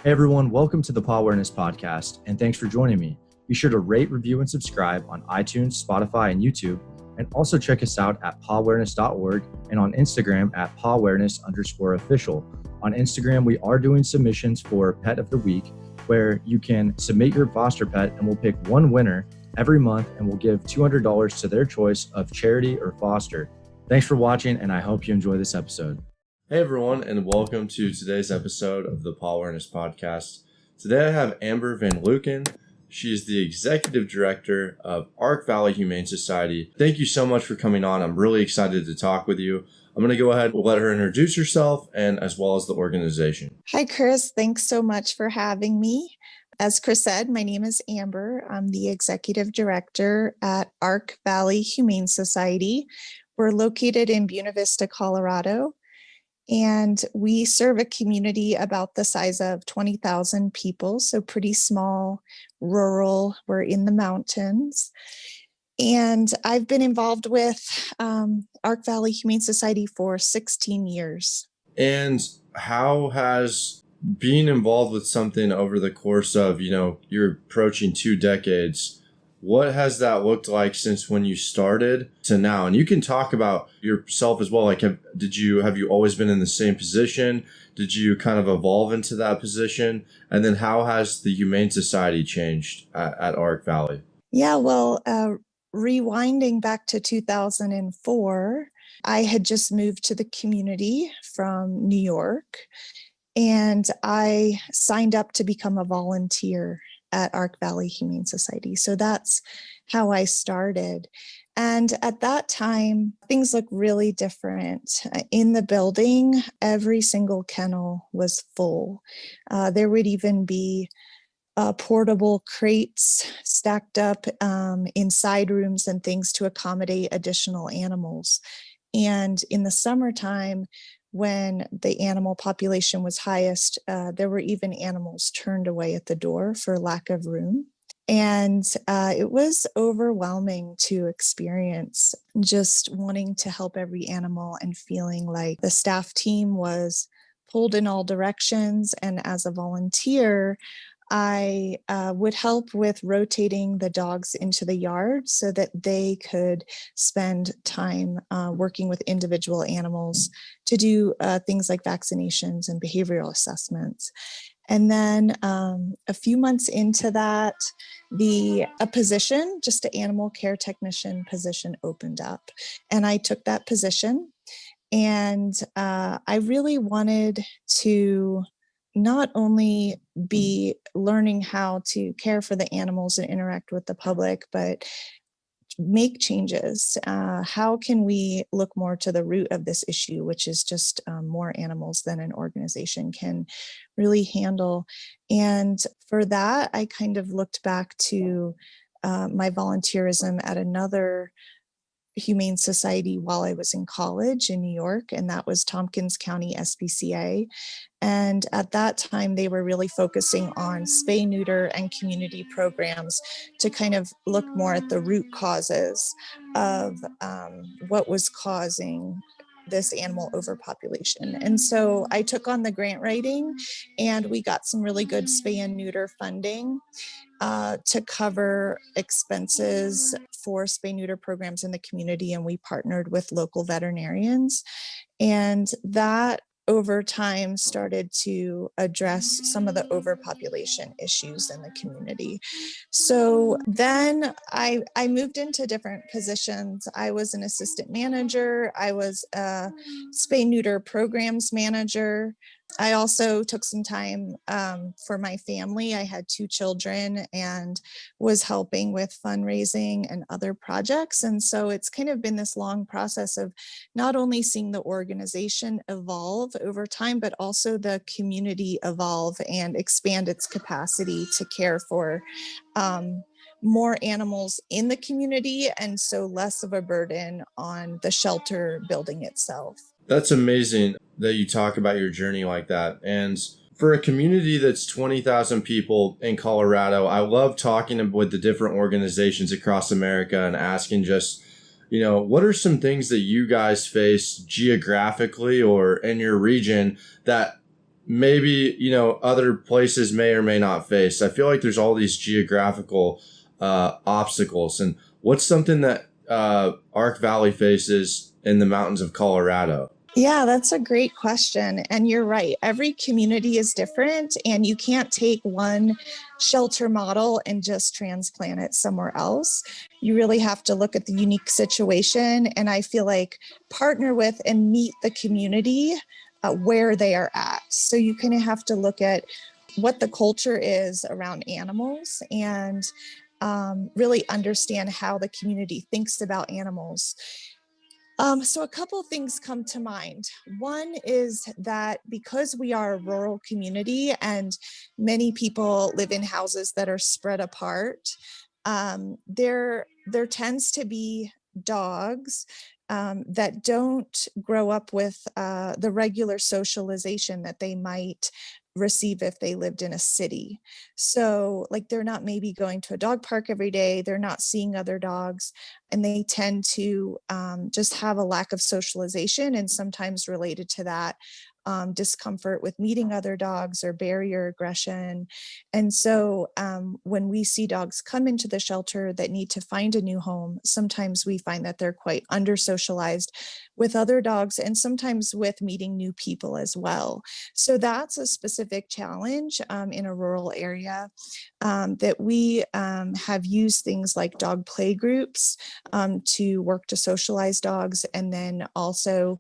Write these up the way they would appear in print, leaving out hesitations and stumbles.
Hey everyone, welcome to the Pawareness podcast, and thanks for joining me. Be sure to rate, review, and subscribe on iTunes, Spotify, and YouTube, and also check us out at pawareness.org and on Instagram at pawareness_official. On Instagram, we are doing submissions for Pet of the Week, where you can submit your foster pet, and we'll pick one winner every month, and we'll give $200 to their choice of charity or foster. Thanks for watching, and I hope you enjoy this episode. Hey everyone, and welcome to today's episode of the Pawareness podcast. Today I have Amber Van Leuken. She is the executive director of Ark Valley Humane Society. Thank you so much for coming on. I'm really excited to talk with you. I'm going to go ahead and let her introduce herself and as well as the organization. Hi, Chris. Thanks so much for having me. As Chris said, my name is Amber. I'm the executive director at Ark Valley Humane Society. We're located in Buena Vista, Colorado. And we serve a community about the size of 20,000 people, so pretty small, rural. We're in the mountains. And I've been involved with Ark Valley Humane Society for 16 years. And how has being involved with something over the course of, you're approaching 2 decades, what has that looked like since when you started to now? And you can talk about yourself as well. Like, have you always been in the same position? Did you kind of evolve into that position? And then how has the Humane Society changed at Ark Valley? Yeah, well, rewinding back to 2004, I had just moved to the community from New York, and I signed up to become a volunteer at Ark Valley Humane Society. So that's how I started. And at that time, things looked really different. In the building, every single kennel was full. There would even be portable crates stacked up in side rooms and things to accommodate additional animals. And in the summertime, when the animal population was highest, there were even animals turned away at the door for lack of room. And it was overwhelming to experience, just wanting to help every animal and feeling like the staff team was pulled in all directions. And as a volunteer, I would help with rotating the dogs into the yard so that they could spend time working with individual animals to do things like vaccinations and behavioral assessments. And then a few months into that, a position, just an animal care technician position, opened up. And I took that position. And I really wanted to not only be learning how to care for the animals and interact with the public, but make changes. How can we look more to the root of this issue, which is just more animals than an organization can really handle? And for that, I kind of looked back to my volunteerism at another Humane Society while I was in college in New York, and that was Tompkins County SPCA. And at that time, they were really focusing on spay, neuter, and community programs to kind of look more at the root causes of what was causing this animal overpopulation. And so I took on the grant writing, and we got some really good spay and neuter funding to cover expenses for spay neuter programs in the community. And we partnered with local veterinarians. And that over time started to address some of the overpopulation issues in the community. So then I moved into different positions. I was an assistant manager. I was a spay neuter programs manager. I also took some time for my family. I had 2 children and was helping with fundraising and other projects. And so it's kind of been this long process of not only seeing the organization evolve over time, but also the community evolve and expand its capacity to care for more animals in the community, and so less of a burden on the shelter building itself. That's amazing that you talk about your journey like that. And for a community that's 20,000 people in Colorado, I love talking with the different organizations across America and asking just, what are some things that you guys face geographically or in your region that maybe, other places may or may not face? I feel like there's all these geographical obstacles. And what's something that Ark Valley faces in the mountains of Colorado? Yeah, that's a great question. And you're right. Every community is different, and you can't take one shelter model and just transplant it somewhere else. You really have to look at the unique situation. And I feel like partner with and meet the community where they are at. So you kind of have to look at what the culture is around animals and really understand how the community thinks about animals. So a couple of things come to mind. One is that because we are a rural community and many people live in houses that are spread apart, there tends to be dogs that don't grow up with the regular socialization that they might receive if they lived in a city. So, like, they're not maybe going to a dog park every day, they're not seeing other dogs, and they tend to just have a lack of socialization, and sometimes related to that, discomfort with meeting other dogs or barrier aggression. And so when we see dogs come into the shelter that need to find a new home, sometimes we find that they're quite under socialized with other dogs and sometimes with meeting new people as well. So that's a specific challenge in a rural area that we have used things like dog play groups to work to socialize dogs, and then also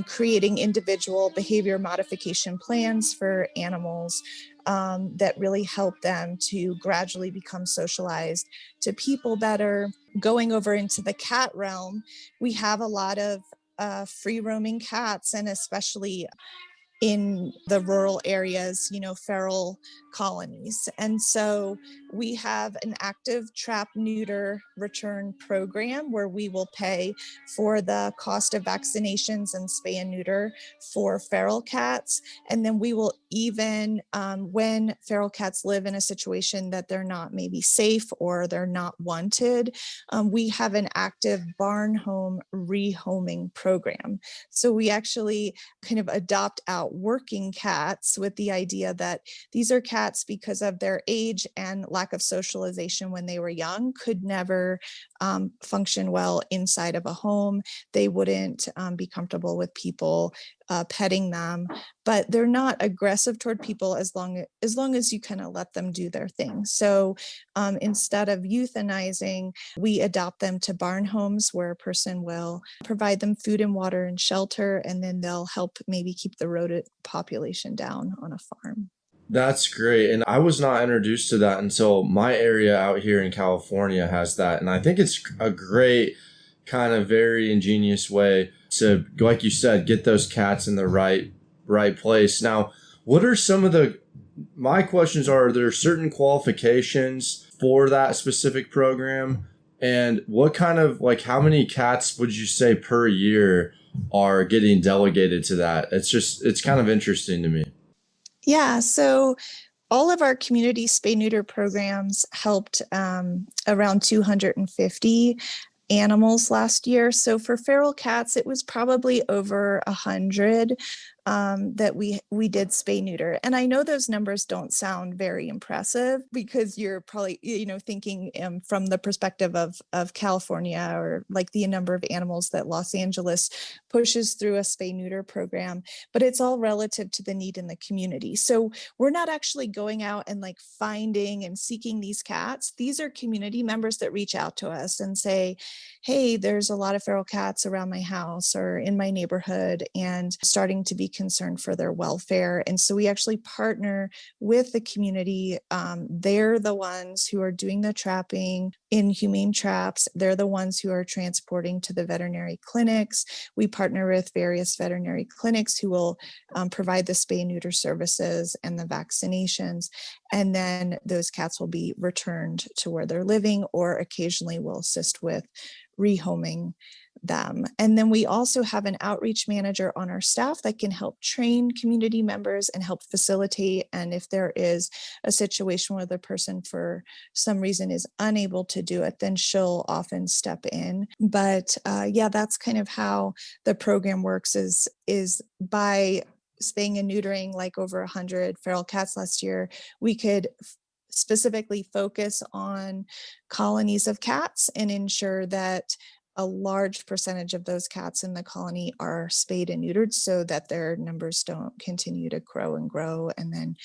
creating individual behavior modification plans for animals that really help them to gradually become socialized to people better. Going over into the cat realm, we have a lot of free roaming cats, and especially in the rural areas, feral colonies. And so we have an active trap neuter return program where we will pay for the cost of vaccinations and spay and neuter for feral cats. And then we will even, when feral cats live in a situation that they're not maybe safe or they're not wanted, we have an active barn home rehoming program. So we actually kind of adopt out working cats with the idea that these are cats because of their age and lack of socialization when they were young, could never function well inside of a home. They wouldn't be comfortable with people petting them, but they're not aggressive toward people as long as you kind of let them do their thing. So instead of euthanizing, we adopt them to barn homes where a person will provide them food and water and shelter, and then they'll help maybe keep the rodent population down on a farm. That's great. And I was not introduced to that until my area out here in California has that. And I think it's a great kind of very ingenious way to, like you said, get those cats in the right place. Now, what are some of my questions are there certain qualifications for that specific program? And what kind of, like, how many cats would you say per year are getting delegated to that? It's kind of interesting to me. Yeah, so all of our community spay neuter programs helped around 250 animals last year. So for feral cats, it was probably over 100 that we did spay neuter. And I know those numbers don't sound very impressive because you're probably thinking from the perspective of California, or like the number of animals that Los Angeles pushes through a spay neuter program, but it's all relative to the need in the community. So we're not actually going out and like finding and seeking these cats. These are community members that reach out to us and say, hey, there's a lot of feral cats around my house or in my neighborhood, and starting to be concerned for their welfare. And so we actually partner with the community. They're the ones who are doing the trapping in humane traps. They're the ones who are transporting to the veterinary clinics. We partner with various veterinary clinics who will provide the spay and neuter services and the vaccinations. And then those cats will be returned to where they're living, or occasionally will assist with rehoming them. And then we also have an outreach manager on our staff that can help train community members and help facilitate. And if there is a situation where the person for some reason is unable to do it, then she'll often step in. But yeah, that's kind of how the program works, is by spaying and neutering like over 100 feral cats last year, we could specifically focus on colonies of cats and ensure that a large percentage of those cats in the colony are spayed and neutered so that their numbers don't continue to grow and grow, and then,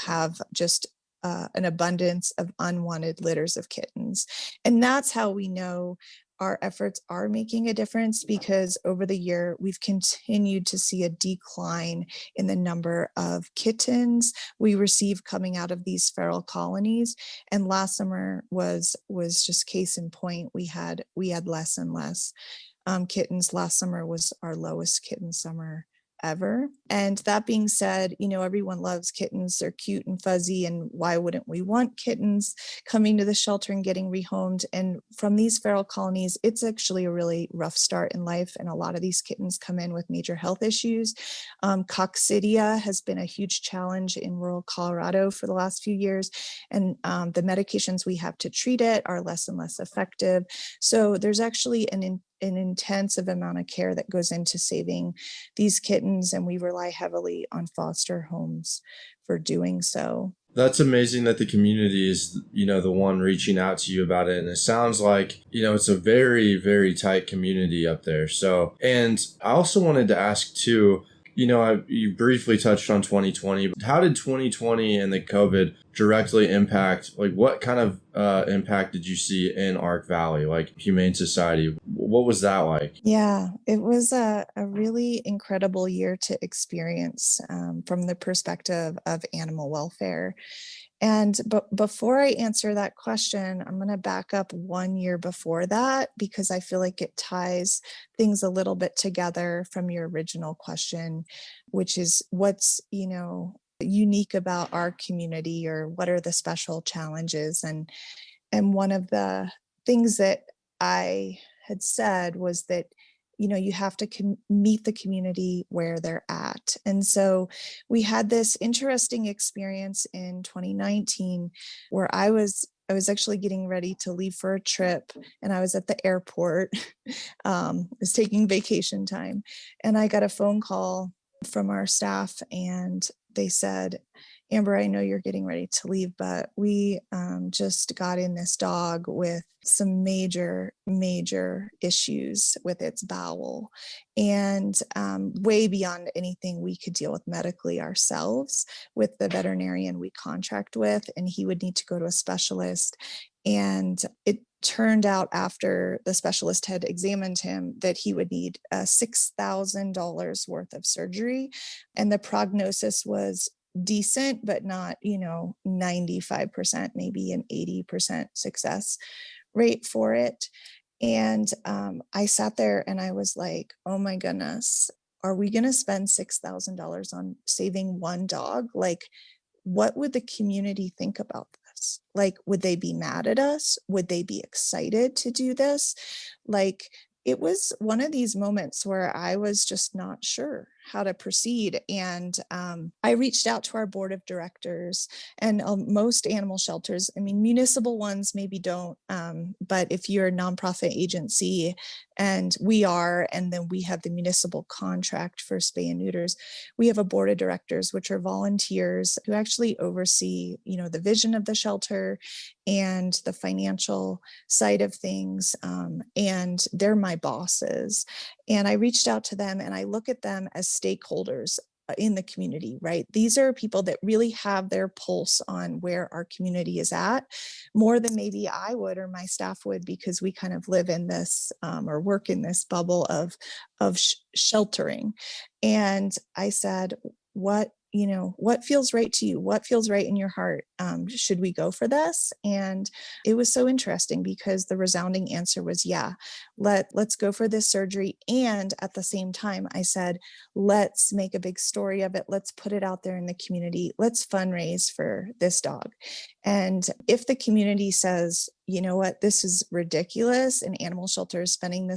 have just an abundance of unwanted litters of kittens. And that's how we know our efforts are making a difference, because over the year we've continued to see a decline in the number of kittens we receive coming out of these feral colonies. And last summer was just case in point. We had less and less kittens. Last summer was our lowest kitten summer ever. And that being said, everyone loves kittens. They're cute and fuzzy, and why wouldn't we want kittens coming to the shelter and getting rehomed? And from these feral colonies, it's actually a really rough start in life, and a lot of these kittens come in with major health issues. Coccidia has been a huge challenge in rural Colorado for the last few years, and the medications we have to treat it are less and less effective. So there's actually an intensive amount of care that goes into saving these kittens, and we rely heavily on foster homes for doing so. That's amazing that the community is, the one reaching out to you about it. And it sounds like, it's a very, very tight community up there. So, and I also wanted to ask too, you briefly touched on 2020. How did 2020 and the COVID directly impact, what kind of impact did you see in Ark Valley, Humane Society? What was that like? Yeah, it was a really incredible year to experience from the perspective of animal welfare. But before I answer that question, I'm going to back up 1 year before that, because I feel like it ties things a little bit together from your original question, which is what's, unique about our community, or what are the special challenges. And one of the things that I had said was that, you have to meet the community where they're at. And so we had this interesting experience in 2019 where I was actually getting ready to leave for a trip, and I was at the airport. Was taking vacation time, and I got a phone call from our staff, and they said, "Amber, I know you're getting ready to leave, but we just got in this dog with some major, major issues with its bowel, and way beyond anything we could deal with medically ourselves with the veterinarian we contract with, and he would need to go to a specialist." And it turned out, after the specialist had examined him, that he would need $6,000 worth of surgery. And the prognosis was decent, but not, 95%, maybe an 80% success rate for it. And I sat there and I was like, oh my goodness, are we going to spend $6,000 on saving one dog? What would the community think about this? Would they be mad at us? Would they be excited to do this? It was one of these moments where I was just not sure how to proceed. And I reached out to our board of directors, and most animal shelters, municipal ones maybe don't, but if you're a nonprofit agency, and we are, and then we have the municipal contract for spay and neuters, we have a board of directors, which are volunteers who actually oversee, the vision of the shelter and the financial side of things. And they're my bosses. And I reached out to them, and I look at them as stakeholders in the community, right? These are people that really have their pulse on where our community is at, more than maybe I would or my staff would, because we kind of live in this or work in this bubble of sheltering. And I said, what feels right to you? What feels right in your heart? Should we go for this? And it was so interesting, because the resounding answer was, yeah, let's go for this surgery. And at the same time, I said, let's make a big story of it. Let's put it out there in the community. Let's fundraise for this dog. And if the community says, you know what, this is ridiculous, an animal shelter is spending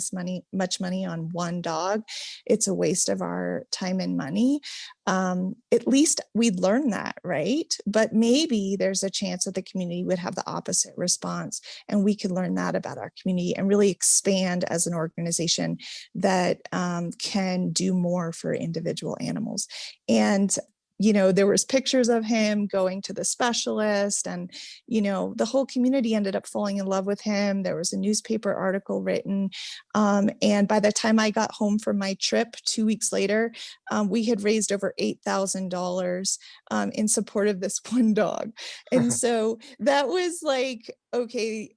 much money on one dog, it's a waste of our time and money, at least we'd learn that, right? But maybe maybe there's a chance that the community would have the opposite response, and we could learn that about our community and really expand as an organization that can do more for individual animals. And there was pictures of him going to the specialist, and, the whole community ended up falling in love with him. There was a newspaper article written. And by the time I got home from my trip 2 weeks later, we had raised over $8,000 in support of this one dog. And so that was like, okay,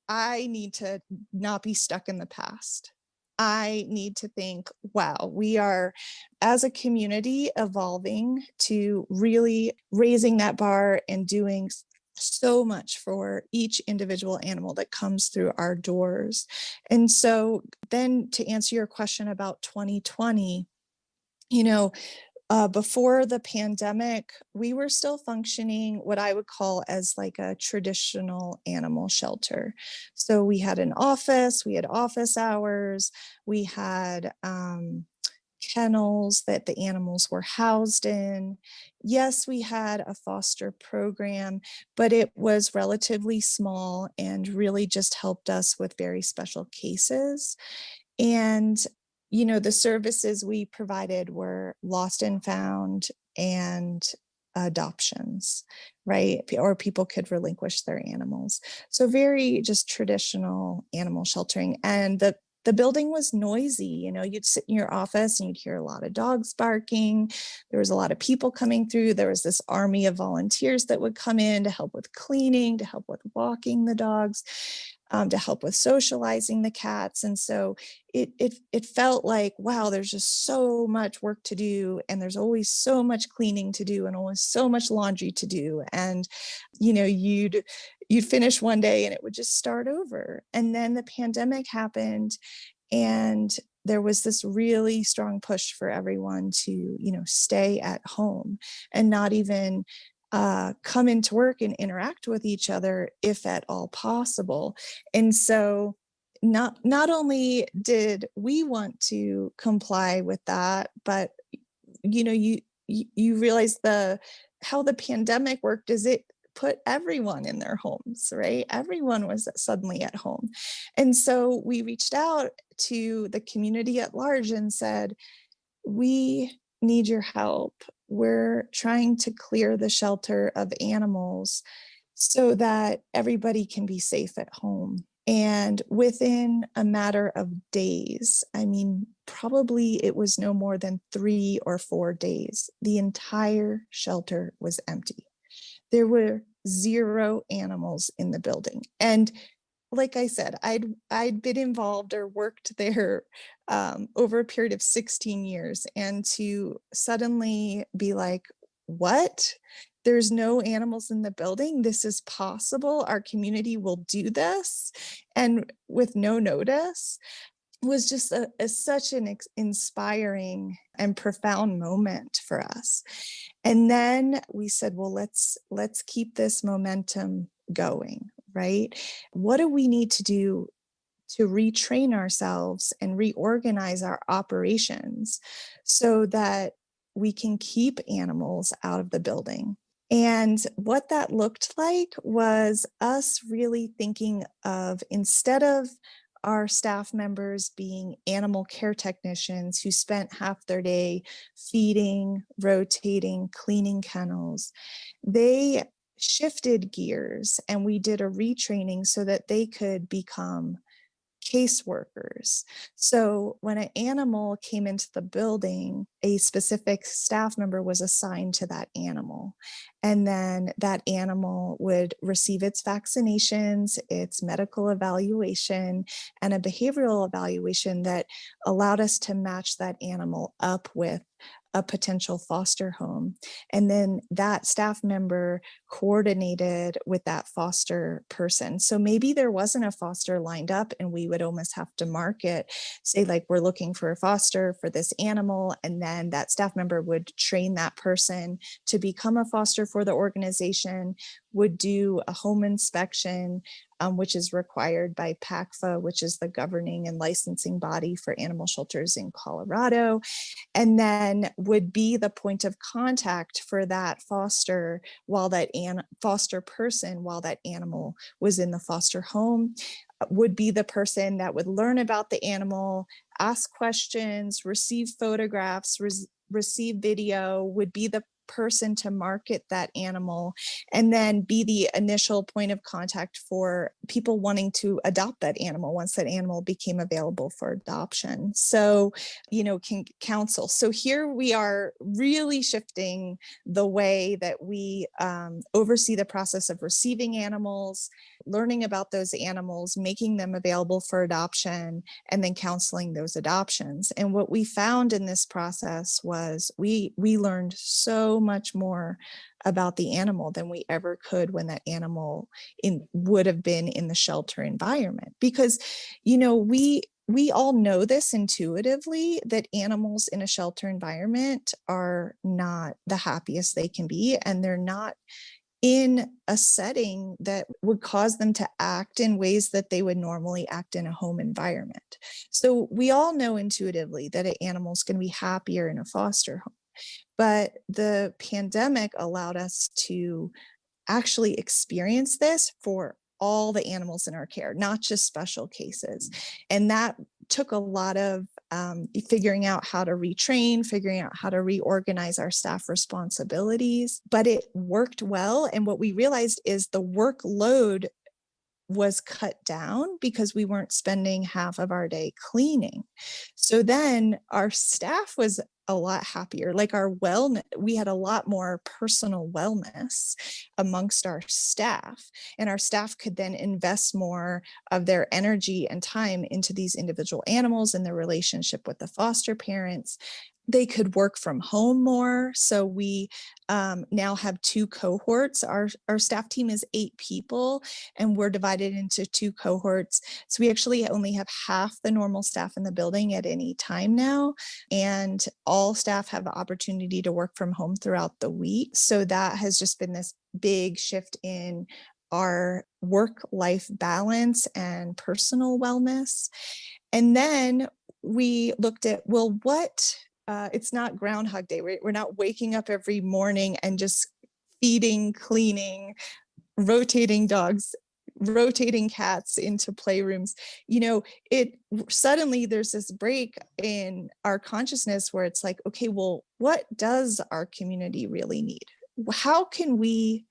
I need to not be stuck in the past. I need to think, wow, we are as a community evolving to really raising that bar and doing so much for each individual animal that comes through our doors. And so then to answer your question about 2020, before the pandemic, we were still functioning what I would call as like a traditional animal shelter. So we had an office, we had office hours, we had kennels that the animals were housed in. Yes, we had a foster program, but it was relatively small and really just helped us with very special cases. And the services we provided were lost and found and adoptions, right? Or people could relinquish their animals. So very just traditional animal sheltering. And the building was noisy. You'd sit in your office and you'd hear a lot of dogs barking. There was a lot of people coming through. There was this army of volunteers that would come in to help with cleaning, to help with walking the dogs, to help with socializing the cats. And so it felt like, wow, there's just so much work to do. And there's always so much cleaning to do and always so much laundry to do. And, you'd finish one day and it would just start over. And then the pandemic happened, and there was this really strong push for everyone to, stay at home and not even come into work and interact with each other if at all possible. And so not only did we want to comply with that, but you realize how the pandemic worked is it put everyone in their homes, right? Everyone was suddenly at home. And so we reached out to the community at large and said, we need your help. We're trying to clear the shelter of animals so that everybody can be safe at home. And within a matter of days, probably it was no more than 3 or 4 days, the entire shelter was empty. There were 0 animals in the building. And like I said, I'd been involved or worked there over a period of 16 years. And to suddenly be like, what? There's no animals in the building. This is possible. Our community will do this. And with no notice was just such an inspiring and profound moment for us. And then we said, well, let's keep this momentum going, right? What do we need to do to retrain ourselves and reorganize our operations so that we can keep animals out of the building? And what that looked like was us really thinking of, instead of our staff members being animal care technicians who spent half their day feeding, rotating, cleaning kennels, they shifted gears and we did a retraining so that they could become caseworkers. So when an animal came into the building, a specific staff member was assigned to that animal. And then that animal would receive its vaccinations, its medical evaluation, and a behavioral evaluation that allowed us to match that animal up with a potential foster home. And then that staff member coordinated with that foster person. So maybe there wasn't a foster lined up and we would almost have to market, say like, we're looking for a foster for this animal. And then that staff member would train that person to become a foster for the organization. would do a home inspection, which is required by PACFA, which is the governing and licensing body for animal shelters in Colorado, and then would be the point of contact for that foster person while that animal was in the foster home, would be the person that would learn about the animal, ask questions, receive photographs, receive video, would be the person to market that animal, and then be the initial point of contact for people wanting to adopt that animal once that animal became available for adoption. So, can counsel. So here we are really shifting the way that we oversee the process of receiving animals, learning about those animals, making them available for adoption, and then counseling those adoptions. And what we found in this process was we learned so much more about the animal than we ever could when that animal would have been in the shelter environment. Because, we all know this intuitively, that animals in a shelter environment are not the happiest they can be, and they're not in a setting that would cause them to act in ways that they would normally act in a home environment. So we all know intuitively that an animal is going to be happier in a foster home. But the pandemic allowed us to actually experience this for all the animals in our care, not just special cases. And that took a lot of figuring out how to retrain, figuring out how to reorganize our staff responsibilities, but it worked well. And what we realized is the workload was cut down because we weren't spending half of our day cleaning. So then our staff was a lot happier. Like we had a lot more personal wellness amongst our staff, and our staff could then invest more of their energy and time into these individual animals and their relationship with the foster parents. They could work from home more. So we now have 2 cohorts. Our staff team is 8 people, and we're divided into 2 cohorts. So we actually only have half the normal staff in the building at any time now. And all staff have the opportunity to work from home throughout the week. So that has just been this big shift in our work-life balance and personal wellness. And then we looked at, well, it's not Groundhog Day, right? We're not waking up every morning and just feeding, cleaning, rotating dogs, rotating cats into playrooms. Suddenly there's this break in our consciousness where it's like, okay, well, what does our community really need? How can we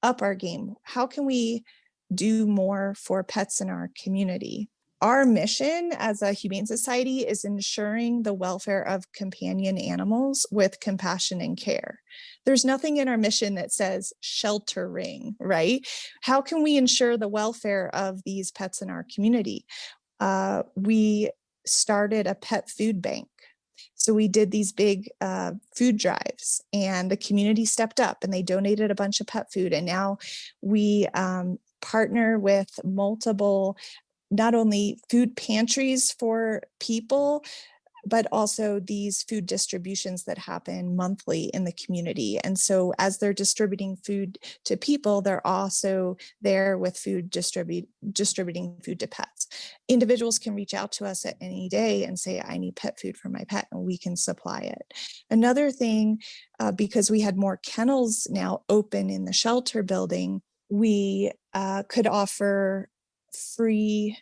up our game? How can we do more for pets in our community? Our mission as a humane society is ensuring the welfare of companion animals with compassion and care. There's nothing in our mission that says sheltering, right? How can we ensure the welfare of these pets in our community? We started a pet food bank. So we did these big food drives, and the community stepped up and they donated a bunch of pet food. And now we partner with multiple, not only food pantries for people, but also these food distributions that happen monthly in the community. And so as they're distributing food to people, they're also there with distributing food to pets. Individuals can reach out to us at any day and say, I need pet food for my pet, and we can supply it. Another thing, because we had more kennels now open in the shelter building, we could offer free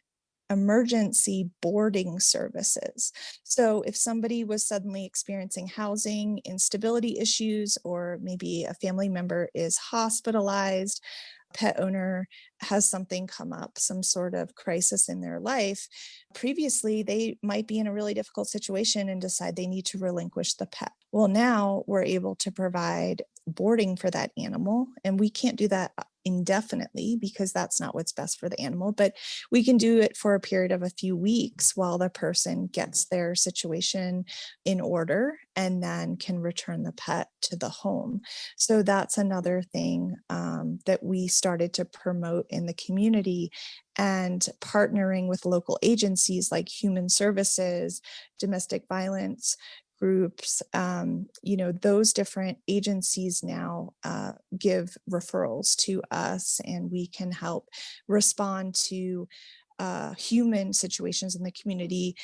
emergency boarding services. So if somebody was suddenly experiencing housing instability issues, or maybe a family member is hospitalized, pet owner has something come up, some sort of crisis in their life, previously they might be in a really difficult situation and decide they need to relinquish the pet. Well, now we're able to provide boarding for that animal, and we can't do that indefinitely because that's not what's best for the animal, but we can do it for a period of a few weeks while the person gets their situation in order and then can return the pet to the home. So that's another thing that we started to promote in the community, and partnering with local agencies like Human Services, Domestic Violence groups, those different agencies now give referrals to us, and we can help respond to human situations in the community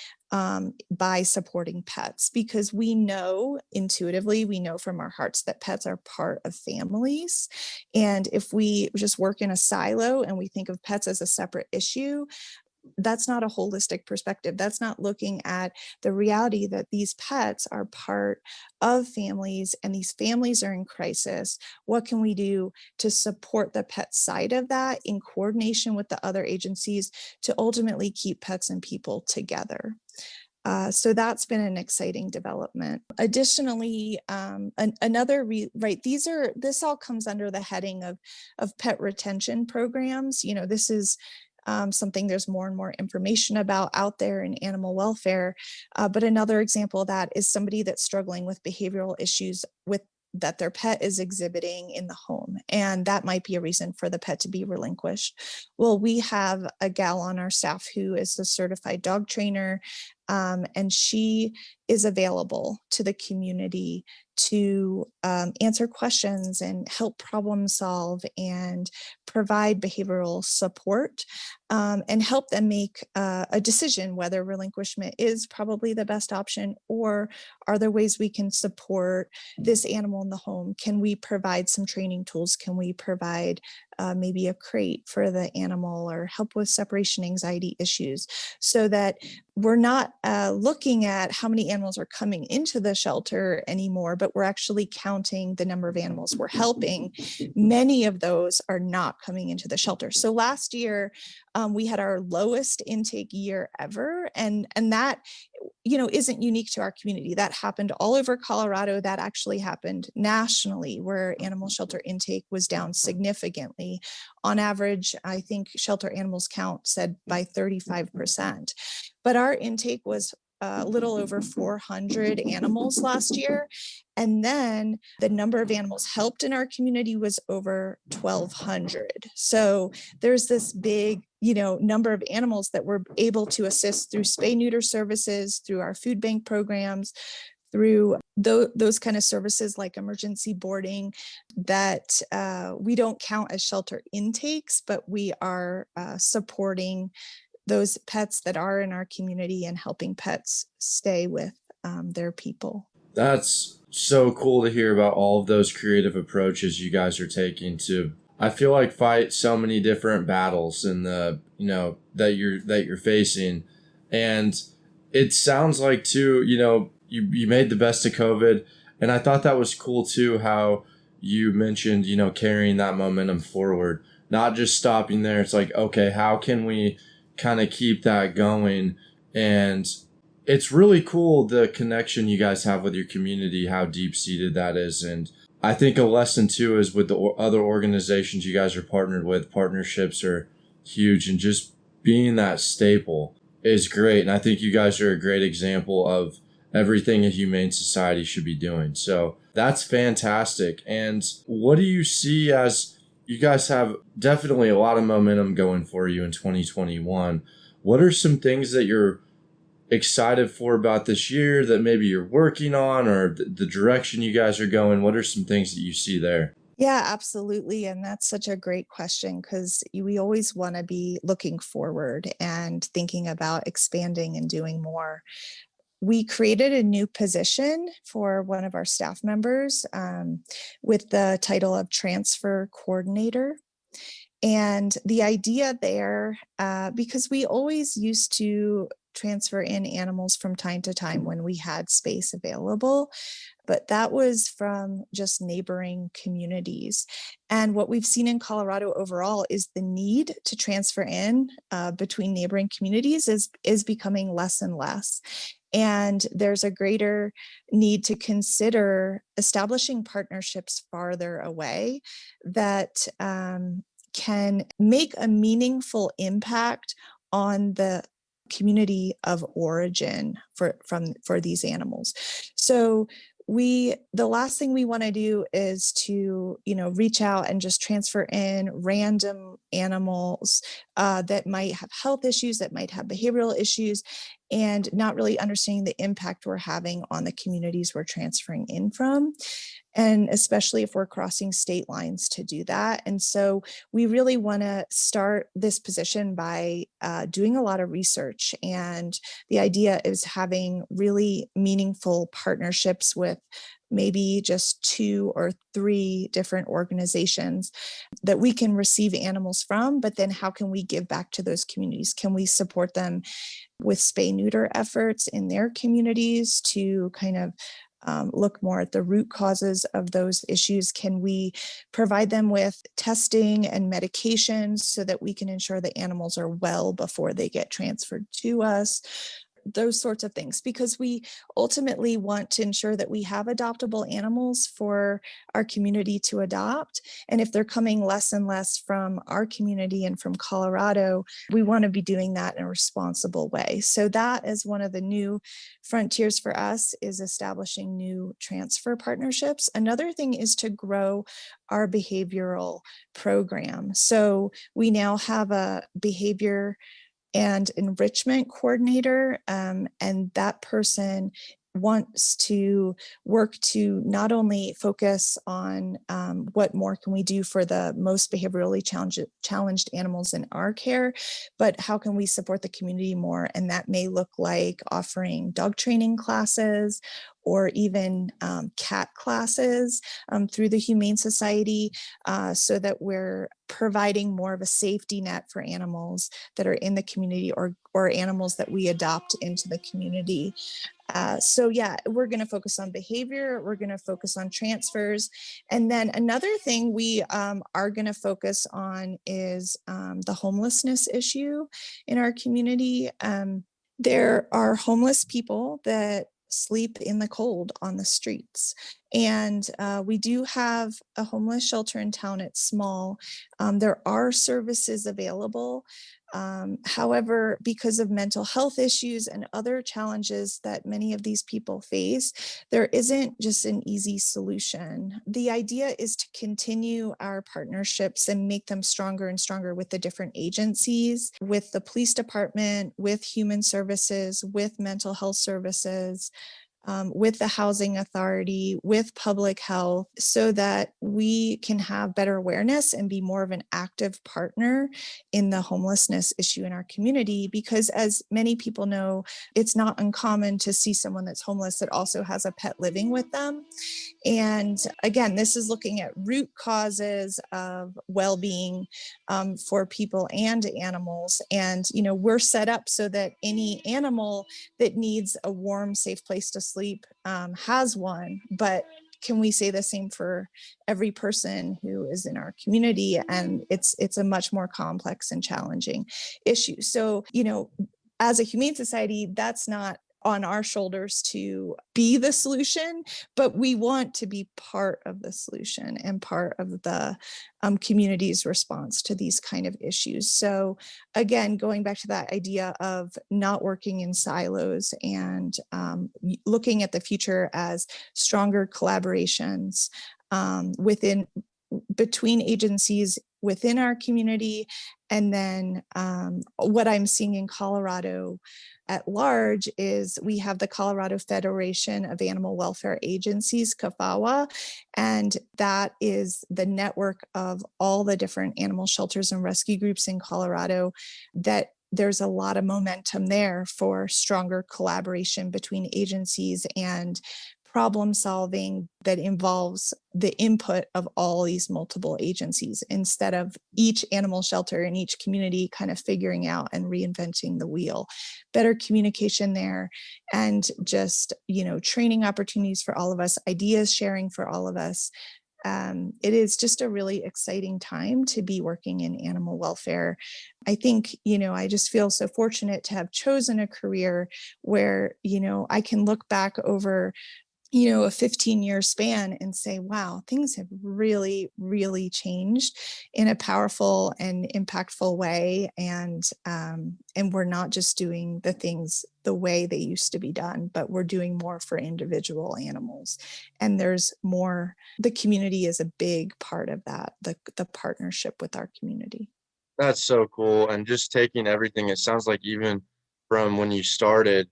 by supporting pets, because we know intuitively, we know from our hearts that pets are part of families. And if we just work in a silo and we think of pets as a separate issue, that's not a holistic perspective. That's not looking at the reality that these pets are part of families, and these families are in crisis. What can we do to support the pet side of that in coordination with the other agencies to ultimately keep pets and people together? So that's been an exciting development. Additionally, this all comes under the heading of pet retention programs. This is something there's more and more information about out there in animal welfare. But another example of that is somebody that's struggling with behavioral issues that their pet is exhibiting in the home. And that might be a reason for the pet to be relinquished. Well, we have a gal on our staff who is a certified dog trainer, and she is available to the community to answer questions and help problem solve and provide behavioral support, and help them make a decision whether relinquishment is probably the best option, or are there ways we can support this animal in the home? Can we provide some training tools? Can we provide maybe a crate for the animal, or help with separation anxiety issues, so that we're not looking at how many animals are coming into the shelter anymore, but we're actually counting the number of animals we're helping. Many of those are not coming into the shelter. So last year, we had our lowest intake year ever. And that, isn't unique to our community. That happened all over Colorado. That actually happened nationally, where animal shelter intake was down significantly. On average, I think shelter animals count said by 35%. But our intake was a little over 400 animals last year. And then the number of animals helped in our community was over 1,200. So there's this big, number of animals that we're able to assist through spay neuter services, through our food bank programs, through those kind of services like emergency boarding, that we don't count as shelter intakes, but we are supporting those pets that are in our community and helping pets stay with their people. That's so cool to hear about all of those creative approaches you guys are taking to, I feel like, fight so many different battles in the, that you're facing. And it sounds like too, you made the best of COVID. And I thought that was cool too, how you mentioned, carrying that momentum forward, not just stopping there. It's like, okay, how can we kind of keep that going? And it's really cool, the connection you guys have with your community, how deep seated that is. And I think a lesson too is with the other organizations you guys are partnered with, partnerships are huge, and just being that staple is great. And I think you guys are a great example of everything a humane society should be doing. So that's fantastic. And what do you see as, you guys have definitely a lot of momentum going for you in 2021. What are some things that you're excited for about this year that maybe you're working on, or the direction you guys are going? What are some things that you see there? Yeah, absolutely. And that's such a great question, because we always want to be looking forward and thinking about expanding and doing more. We created a new position for one of our staff members with the title of transfer coordinator. And the idea there, because we always used to transfer in animals from time to time when we had space available, but that was from just neighboring communities. And what we've seen in Colorado overall is the need to transfer in between neighboring communities is becoming less and less. And there's a greater need to consider establishing partnerships farther away that can make a meaningful impact on the community of origin for these animals. So the last thing we want to do is to reach out and just transfer in random animals that might have health issues, that might have behavioral issues, and not really understanding the impact we're having on the communities we're transferring in from. And especially if we're crossing state lines to do that. And so we really want to start this position by doing a lot of research. And the idea is having really meaningful partnerships with maybe just 2 or 3 different organizations that we can receive animals from, but then how can we give back to those communities? Can we support them with spay neuter efforts in their communities to kind of look more at the root causes of those issues? Can we provide them with testing and medications so that we can ensure the animals are well before they get transferred to us? Those sorts of things, because we ultimately want to ensure that we have adoptable animals for our community to adopt. And if they're coming less and less from our community and from Colorado, we want to be doing that in a responsible way. So that is one of the new frontiers for us, is establishing new transfer partnerships. Another thing is to grow our behavioral program. So we now have a behavior and enrichment coordinator, and that person wants to work to not only focus on what more can we do for the most behaviorally challenged animals in our care, but how can we support the community more? And that may look like offering dog training classes or even cat classes through the Humane Society, so that we're providing more of a safety net for animals that are in the community, or animals that we adopt into the community. So yeah, we're going to focus on behavior. We're going to focus on transfers. And then another thing we are going to focus on is the homelessness issue in our community. There are homeless people that sleep in the cold on the streets. And we do have a homeless shelter in town. It's small. There are services available. However, because of mental health issues and other challenges that many of these people face, there isn't just an easy solution. The idea is to continue our partnerships and make them stronger and stronger with the different agencies, with the police department, with human services, with mental health services, with the housing authority, with public health, so that we can have better awareness and be more of an active partner in the homelessness issue in our community. Because as many people know, it's not uncommon to see someone that's homeless that also has a pet living with them. And again, this is looking at root causes of well-being for people and animals. And, you know, we're set up so that any animal that needs a warm, safe place to sleep has one. But can we say the same for every person who is in our community? And it's a much more complex and challenging issue. So, you know, as a humane society, that's not on our shoulders to be the solution, but we want to be part of the solution and part of the community's response to these kind of issues. So again, going back to that idea of not working in silos and looking at the future as stronger collaborations between agencies within our community. And then what I'm seeing in Colorado at large is we have the Colorado Federation of Animal Welfare Agencies, CAFAWA, and that is the network of all the different animal shelters and rescue groups in Colorado. That there's a lot of momentum there for stronger collaboration between agencies and problem solving that involves the input of all these multiple agencies, instead of each animal shelter in each community kind of figuring out and reinventing the wheel. Better communication there, and just, you know, training opportunities for all of us, ideas sharing for all of us. It is just a really exciting time to be working in animal welfare. I think, you know, I just feel so fortunate to have chosen a career where, you know, I can look back over, you know, a 15-year span and say, wow, things have really, really changed in a powerful and impactful way. And we're not just doing the things the way they used to be done, but we're doing more for individual animals. And there's more, the community is a big part of that, the partnership with our community. That's so cool. And just taking everything, it sounds like even from when you started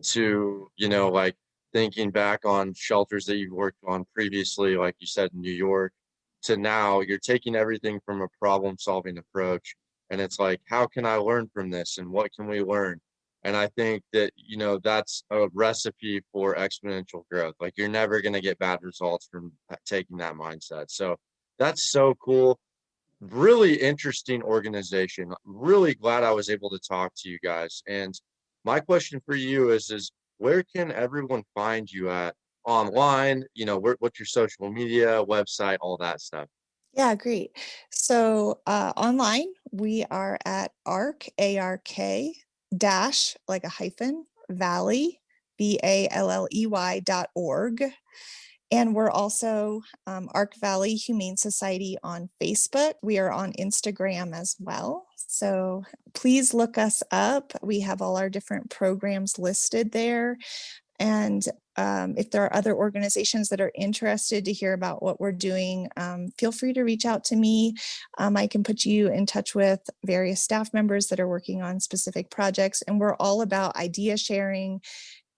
to, like thinking back on shelters that you've worked on previously, like you said, in New York, to now you're taking everything from a problem solving approach. And it's like, how can I learn from this? And what can we learn? And I think that, that's a recipe for exponential growth. Like you're never going to get bad results from taking that mindset. So that's so cool. Really interesting organization. Really glad I was able to talk to you guys. And my question for you is where can everyone find you at online? What's your social media, website, all that stuff? Yeah, great. So online, we are at Ark, ARK dash, like a hyphen, Valley, VALLEY.org. And we're also Ark Valley Humane Society on Facebook. We are on Instagram as well. So please look us up. We have all our different programs listed there. And if there are other organizations that are interested to hear about what we're doing, feel free to reach out to me. I can put you in touch with various staff members that are working on specific projects. And we're all about idea sharing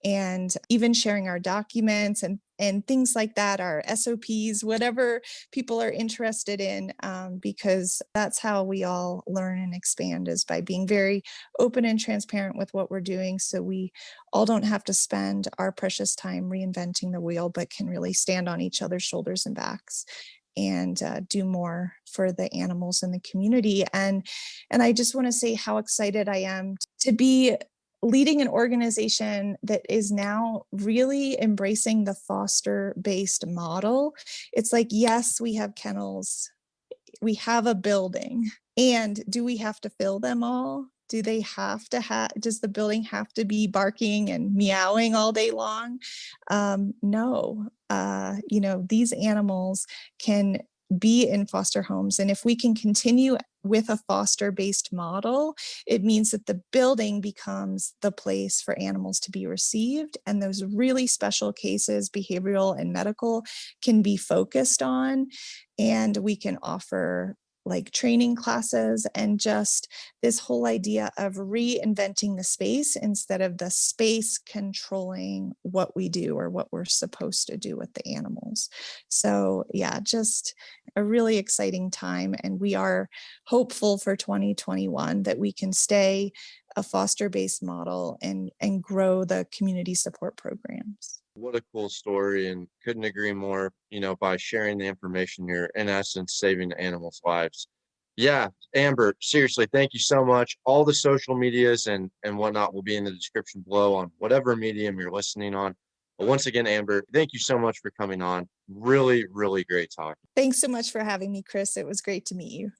and even sharing our documents and things like that, our SOPs, whatever people are interested in, because that's how we all learn and expand, is by being very open and transparent with what we're doing, so we all don't have to spend our precious time reinventing the wheel, but can really stand on each other's shoulders and backs and do more for the animals in the community. And I just want to say how excited I am to be leading an organization that is now really embracing the foster-based model. It's like, yes, we have kennels, we have a building, and do we have to fill them all? Do they have to does the building have to be barking and meowing all day long? No. These animals can be in foster homes. And if we can continue with a foster-based model, it means that the building becomes the place for animals to be received. And those really special cases, behavioral and medical, can be focused on. And we can offer like training classes and just this whole idea of reinventing the space instead of the space controlling what we do or what we're supposed to do with the animals. So yeah, just a really exciting time. And we are hopeful for 2021 that we can stay a foster-based model and grow the community support programs. What a cool story, and couldn't agree more, by sharing the information here, in essence, saving animals' lives. Yeah, Amber, seriously, thank you so much. All the social medias and whatnot will be in the description below on whatever medium you're listening on. But once again, Amber, thank you so much for coming on. Really, really great talking. Thanks so much for having me, Chris. It was great to meet you.